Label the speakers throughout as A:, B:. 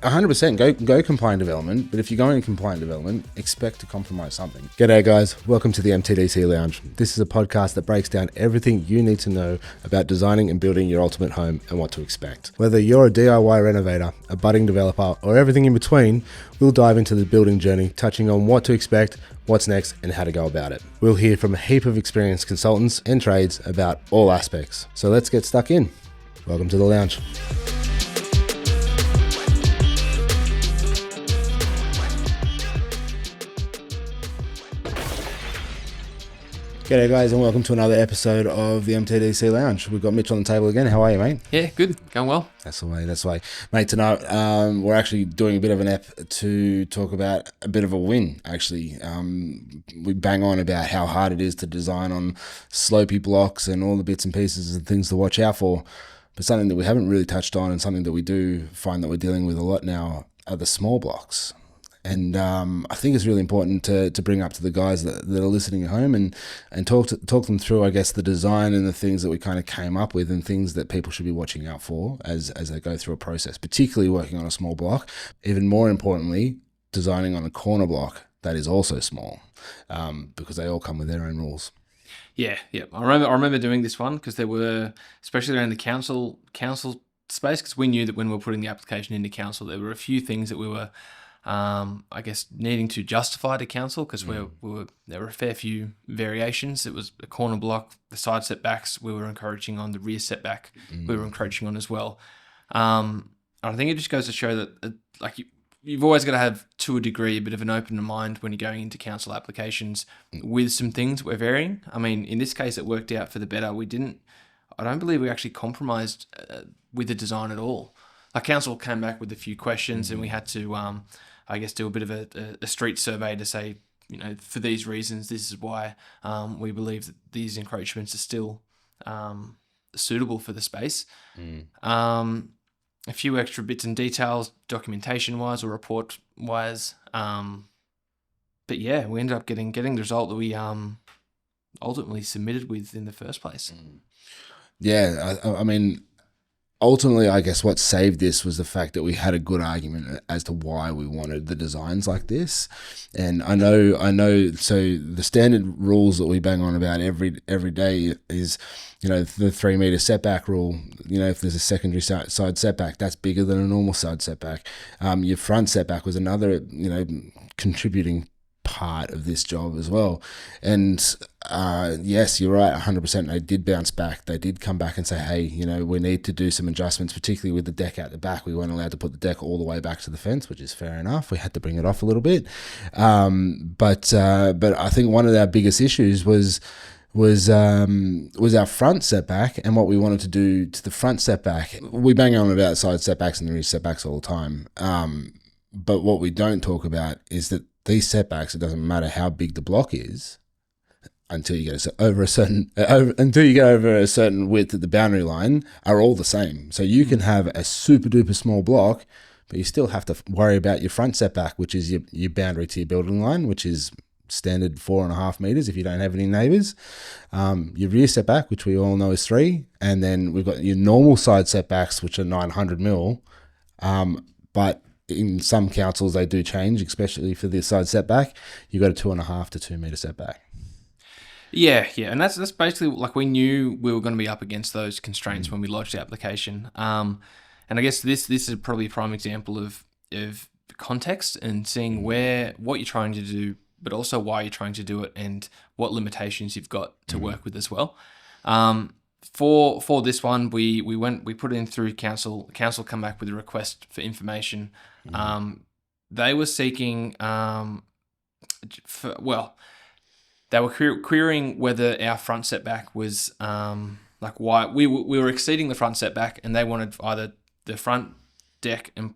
A: 100% go compliant development, but if you're going compliant development, expect to compromise something. G'day guys, welcome to the MTDC Lounge. This is a podcast that breaks down everything you need to know about designing and building your ultimate home and what to expect. Whether you're a DIY renovator, a budding developer, or everything in between, we'll dive into the building journey, touching on what to expect, what's next, and how to go about it. We'll hear from a heap of experienced consultants and trades about all aspects. So let's get stuck in. Welcome to the lounge. G'day guys, and welcome to another episode of the MTDC Lounge. We've got Mitch on the table again. How are you, mate?
B: Yeah, good. Going well.
A: That's the way. Mate, tonight we're actually doing a bit of an ep to talk about a bit of a win, actually. We bang on about how hard it is to design on slopey blocks and all the bits and pieces and things to watch out for. But something that we haven't really touched on and something that we do find that we're dealing with a lot now are the small blocks. And I think it's really important to bring up to the guys that are listening at home and talk them through, I guess, the design and the things that we kind of came up with and things that people should be watching out for as they go through a process, particularly working on a small block. Even more importantly, designing on a corner block that is also small, because they all come with their own rules.
B: Yeah. I remember doing this one because there were, especially around the council space, because we knew that when we were putting the application into council, there were a few things that we were I guess needing to justify to council because there were a fair few variations. It was a corner block, the side setbacks we were encouraging on, the rear setback we were encouraging on as well. I think it just goes to show that you've always got to have, to a degree, a bit of an open mind when you're going into council applications with some things we're varying. I mean, in this case, it worked out for the better. I don't believe we actually compromised with the design at all. Our council came back with a few questions and we had to do a bit of a street survey to say, for these reasons, this is why we believe that these encroachments are still suitable for the space. A few extra bits and details, documentation-wise or report-wise. But yeah, we ended up getting the result that we ultimately submitted with in the first place.
A: Yeah, I mean, ultimately, I guess what saved this was the fact that we had a good argument as to why we wanted the designs like this. And I know. So the standard rules that we bang on about every day is, the 3 meter setback rule. If there's a secondary side setback, that's bigger than a normal side setback. Your front setback was another, contributing part of this job as well. And yes, you're right, 100%. They did bounce back. They did come back and say, hey, we need to do some adjustments, particularly with the deck out the back. We weren't allowed to put the deck all the way back to the fence, which is fair enough. We had to bring it off a little bit. But I think one of our biggest issues was our front setback and what we wanted to do to the front setback. We bang on about side setbacks and the rear setbacks all the time. But what we don't talk about is that these setbacks, it doesn't matter how big the block is, until you get over a certain width at the boundary line, are all the same. So you can have a super duper small block, but you still have to worry about your front setback, which is your boundary to your building line, which is standard 4.5 meters if you don't have any neighbors. Your rear setback, which we all know is 3, and then we've got your normal side setbacks, which are 900 mil. But in some councils, they do change, especially for the side setback. You've got a 2.5 to 2 meter setback.
B: Yeah, and that's basically we knew we were going to be up against those constraints when we lodged the application. And I guess this is probably a prime example of context and seeing what you're trying to do, but also why you're trying to do it and what limitations you've got to work with as well. For this one, we put it in through council. Council come back with a request for information. They were seeking, they were querying whether our front setback was why we were exceeding the front setback, and they wanted either the front deck and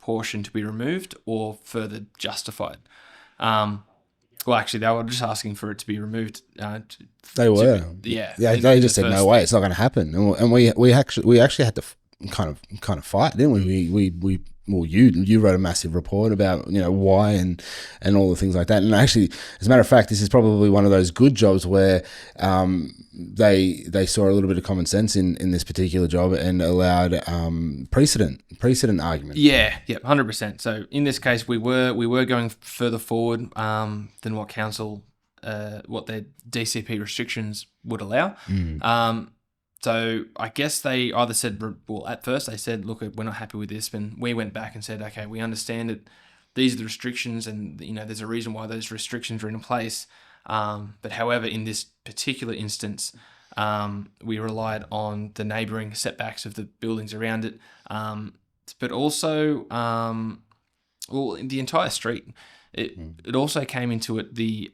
B: portion to be removed or further justified. Actually, they were just asking for it to be removed.
A: They were. They just said no way, it's not going to happen, and we actually had to kind of fight, didn't we? well, you wrote a massive report about, why and all the things like that. And actually, as a matter of fact, this is probably one of those good jobs where they saw a little bit of common sense in this particular job and allowed precedent argument.
B: Yeah, 100%. So in this case, we were going further forward than what council, what their DCP restrictions would allow. So I guess they either said, well, at first they said, look, we're not happy with this. And we went back and said, okay, we understand that these are the restrictions and, there's a reason why those restrictions are in place. But however, in this particular instance, we relied on the neighbouring setbacks of the buildings around it. But also, the entire street. It also came into it the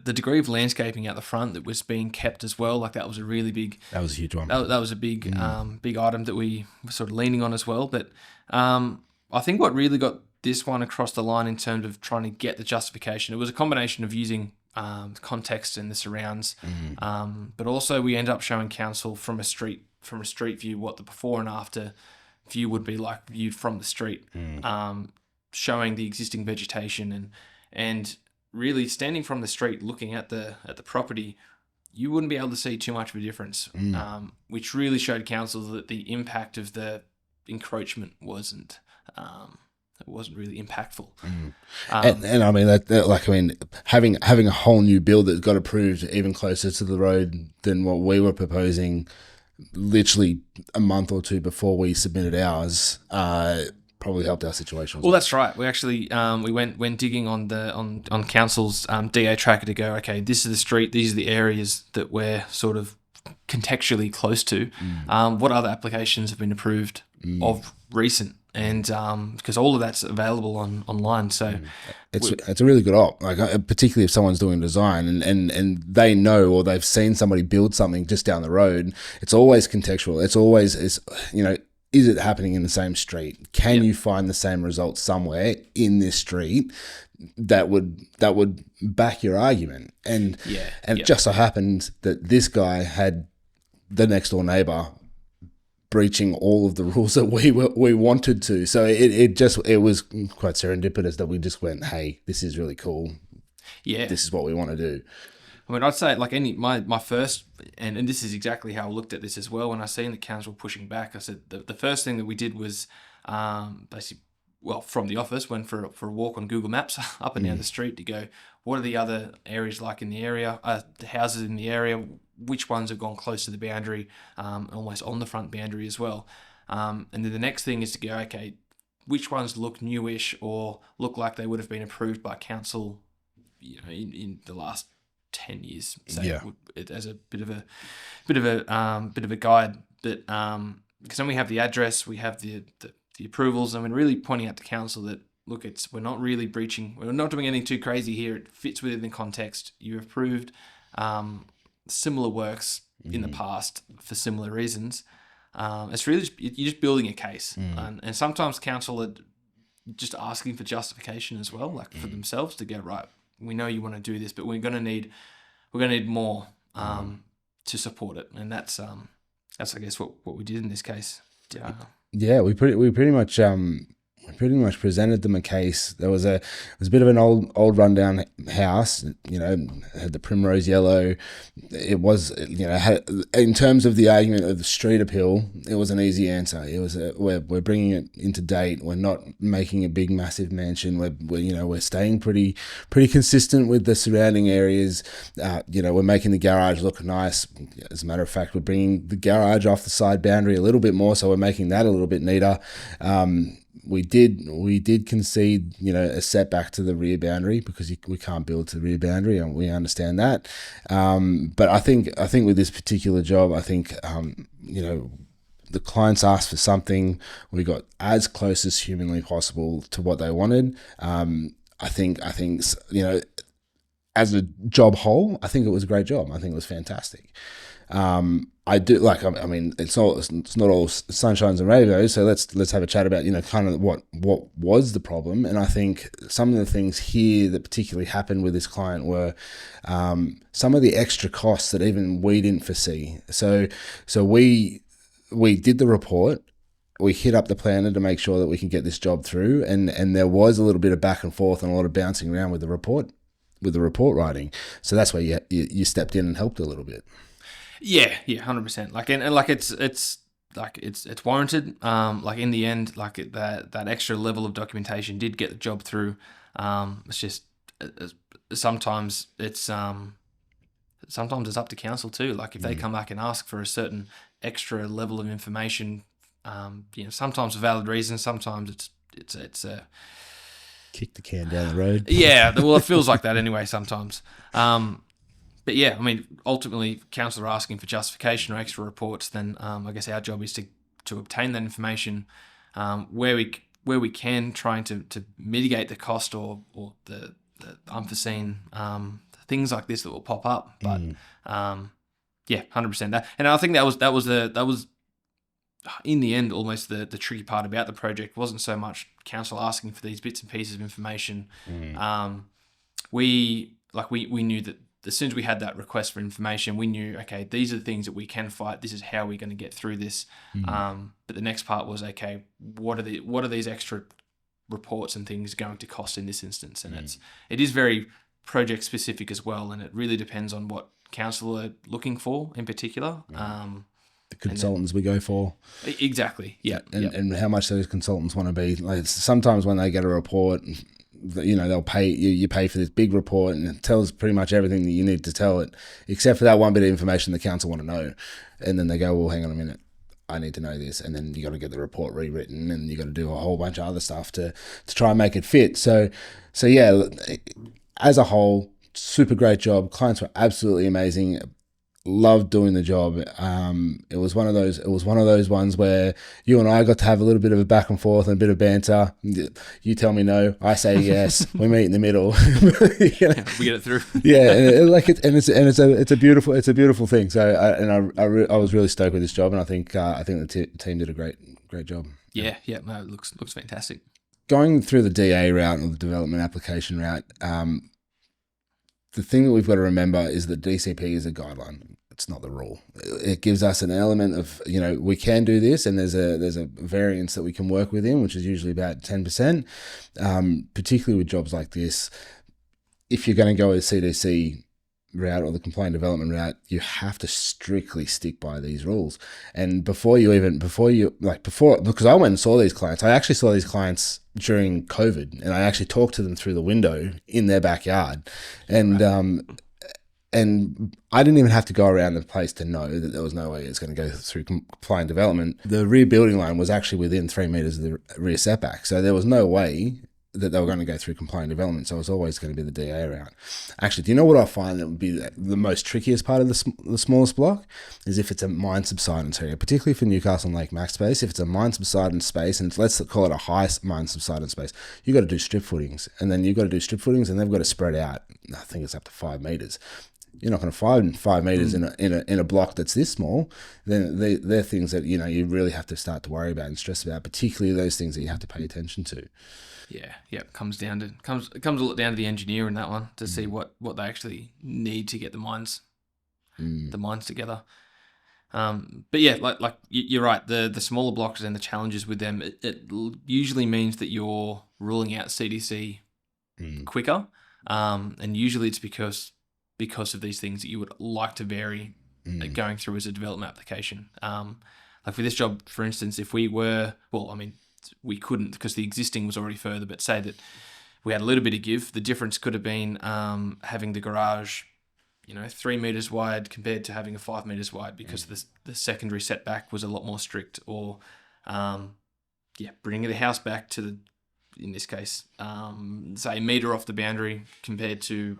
B: degree of landscaping out the front that was being kept as well. Like that was a really big.
A: That was a huge one.
B: That was a big big item that we were sort of leaning on as well. But I think what really got this one across the line in terms of trying to get the justification, it was a combination of using context and the surrounds, but also we end up showing council from a street view what the before and after view would be like viewed from the street, showing the existing vegetation and really standing from the street looking at the property, you wouldn't be able to see too much of a difference, which really showed council that the impact of the encroachment wasn't really impactful.
A: And I mean having a whole new build that got approved even closer to the road than what we were proposing, literally a month or two before we submitted ours, probably helped our situation.
B: Well, that's right. We actually we went digging on council's DA tracker to go, okay, this is the street, these are the areas that we're sort of contextually close to. What other applications have been approved of recent? And because all of that's available online, so
A: it's a really good op. Like particularly if someone's doing design and they know or they've seen somebody build something just down the road, it's always contextual. It's always is it happening in the same street? Can you find the same result somewhere in this street that would back your argument? And it just so happened that this guy had the next door neighbor breaching all of the rules that we wanted to. So it was quite serendipitous that we just went, hey, this is really cool. Yeah, this is what we want to do.
B: I mean, I'd say like my first, and this is exactly how I looked at this as well. When I seen the council pushing back, I said the first thing that we did was basically, well, from the office, went for a walk on Google Maps up and down the street to go, what are the other areas like in the area, the houses in the area, which ones have gone close to the boundary, almost on the front boundary as well. And then the next thing is to go, okay, which ones look newish or look like they would have been approved by council, in the last 10 years, as a bit of a guide. But because then we have the address, we have the approvals, and we're really pointing out to council that look, we're not really breaching, we're not doing anything too crazy here. It fits within the context. You approved similar works in the past for similar reasons. It's really you're just building a case, and sometimes council are just asking for justification as well, like for themselves to go, right, we know you want to do this, but we're going to need more to support it, and that's I guess what we did in this case.
A: Yeah, we pretty much presented them a case. It was a bit of an old rundown house, had the primrose yellow. It was, had, in terms of the argument of the street appeal, it was an easy answer. It was we're bringing it into date. We're not making a big massive mansion. We're staying pretty consistent with the surrounding areas. We're making the garage look nice. As a matter of fact, we're bringing the garage off the side boundary a little bit more, so we're making that a little bit neater. We did concede, a setback to the rear boundary because we can't build to the rear boundary, and we understand that. But I think with this particular job, the clients asked for something. We got as close as humanly possible to what they wanted. I think as a job whole, I think it was a great job. I think it was fantastic. I do it's not all sunshines and rainbows. So let's have a chat about, kind of what was the problem. And I think some of the things here that particularly happened with this client were, some of the extra costs that even we didn't foresee. So we did the report. we hit up the planner to make sure that we can get this job through, and there was a little bit of back and forth and a lot of bouncing around with the report writing. So that's where you stepped in and helped a little bit.
B: Yeah, 100%. Like and like it's like it's warranted. Like in the end, like that extra level of documentation did get the job through. It's just sometimes it's up to council too. Like if they come back and ask for a certain extra level of information, sometimes for valid reasons, sometimes it's a
A: kick the can down the road.
B: Yeah, well, it feels like that anyway sometimes. But yeah, I mean, ultimately, council are asking for justification or extra reports. Then I guess our job is to obtain that information where we can, trying to mitigate the cost or the unforeseen things like this that will pop up. But yeah, 100%. And I think that was in the end almost the tricky part about the project. Wasn't so much council asking for these bits and pieces of information. We knew that as soon as we had that request for information, we knew, okay, these are the things that we can fight. This is how we're going to get through this. But the next part was, okay, what are these extra reports and things going to cost in this instance? And it is very project specific as well, and it really depends on what council are looking for in particular.
A: The consultants we go for.
B: Exactly. Yeah.
A: And how much those consultants want to be. Like sometimes when they get a report, they'll pay you pay for this big report and it tells pretty much everything that you need to tell it, except for that one bit of information the council want to know. And then they go, well, hang on a minute, I need to know this. And then you got to get the report rewritten and you got to do a whole bunch of other stuff to try and make it fit. So yeah, as a whole, super great job. Clients were absolutely amazing. Loved doing the job. It was one of those ones where you and I got to have a little bit of a back and forth and a bit of banter. You tell me no, I say yes. We meet in the middle.
B: We get it through.
A: Yeah, it's a beautiful thing. So I was really stoked with this job, and I think the team did a great job.
B: Yeah. No, it looks fantastic.
A: Going through the DA route or the development application route, the thing that we've got to remember is that DCP is a guideline. It's not the rule. It gives us an element of, we can do this, and there's a variance that we can work within, which is usually about 10%, particularly with jobs like this. If you're going to go with CDC route or the complaint development route, you have to strictly stick by these rules. And because I went and saw these clients, I actually saw these clients during COVID, and I actually talked to them through the window in their backyard, and I didn't even have to go around the place to know that there was no way it's going to go through compliant development. The rear building line was actually within 3 meters of the rear setback, so there was no way that they were going to go through compliant development, so it was always going to be the DA route. Actually, do you know what I find that would be the most trickiest part of the smallest block? Is if it's a mine subsidence area, particularly for Newcastle and Lake Max space. If it's a mine subsidence space, and let's call it a high mine subsidence space, you've got to do strip footings, and then you've got to do strip footings, and they've got to spread out. I think it's up to 5 meters. You're not going to find 5 meters in a block that's this small. Then they're things that you really have to start to worry about and stress about, particularly those things that you have to pay attention to.
B: Yeah. It comes a lot down to the engineer in that one to see what they actually need to get the mines together. But yeah, like you're right. The smaller blocks and the challenges with them, it usually means that you're ruling out CDC quicker, and usually it's because of these things that you would like to vary going through as a development application. Like for this job, for instance, if we were, we couldn't because the existing was already further, but say that we had a little bit of give, the difference could have been having the garage, 3 meters wide compared to having a 5 meters wide because the secondary setback was a lot more strict, or bringing the house back to in this case, say a meter off the boundary compared to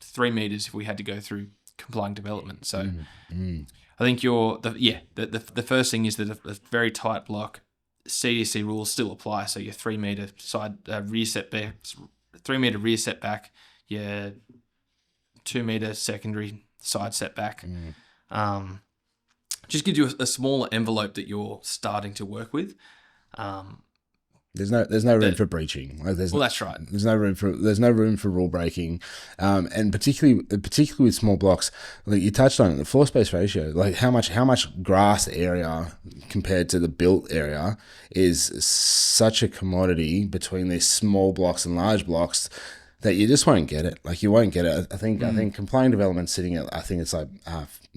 B: 3 meters if we had to go through complying development. So I think the first thing is that a very tight block, CDC rules still apply. So your 3 meter side rear setback, 3 meter rear setback, your 2 meter secondary side setback. Just gives you a smaller envelope that you're starting to work with.
A: There's no room for breaching. Like
B: Well, that's right.
A: There's no room for rule breaking, and particularly with small blocks. Like you touched on it, the floor space ratio. Like how much grass area compared to the built area is such a commodity between these small blocks and large blocks that you just won't get it. Like you won't get it. I think complying development sitting at, I think it's like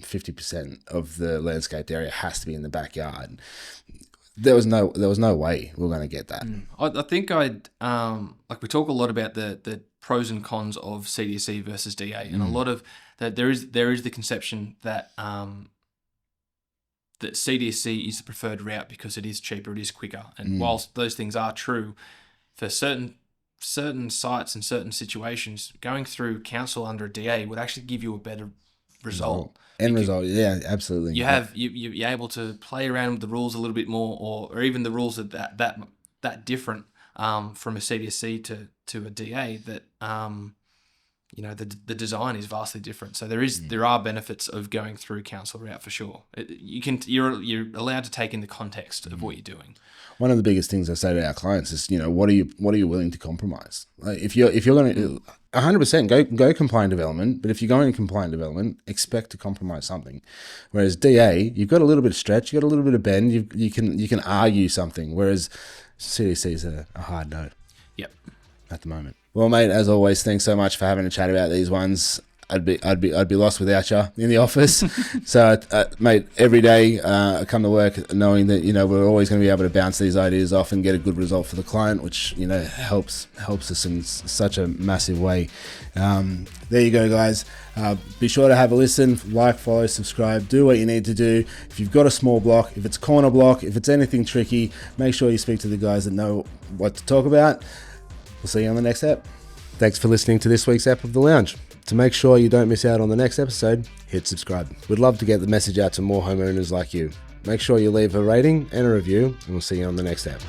A: 50% of the landscaped area has to be in the backyard. There was no way we were going to get that.
B: I think I'd like we talk a lot about the pros and cons of CDC versus DA, and a lot of that there is the conception that that CDC is the preferred route because it is cheaper, it is quicker, and whilst those things are true for certain sites and certain situations, going through council under a DA would actually give you a better result.
A: Yeah, absolutely.
B: You're able to play around with the rules a little bit more, or even the rules are that different from a CDC to a DA that the design is vastly different. So there are benefits of going through council route for sure. You're allowed to take in the context of what you're doing. One
A: of the biggest things I say to our clients is, what are you willing to compromise? Like if you're going to 100% go compliant development, but if you're going compliant development, expect to compromise something. Whereas DA, you've got a little bit of stretch, you've got a little bit of bend, you can argue something. Whereas CDC is a hard no.
B: Yep.
A: At the moment. Well, mate, as always, thanks so much for having a chat about these ones. I'd be lost without you in the office. So, mate, every day I come to work knowing that we're always going to be able to bounce these ideas off and get a good result for the client, which helps us in such a massive way. There you go, guys. Be sure to have a listen, like, follow, subscribe, do what you need to do. If you've got a small block, if it's corner block, if it's anything tricky, make sure you speak to the guys that know what to talk about. We'll see you on the next ep. Thanks for listening to this week's ep of The Lounge. To make sure you don't miss out on the next episode, hit subscribe. We'd love to get the message out to more homeowners like you. Make sure you leave a rating and a review, and we'll see you on the next ep.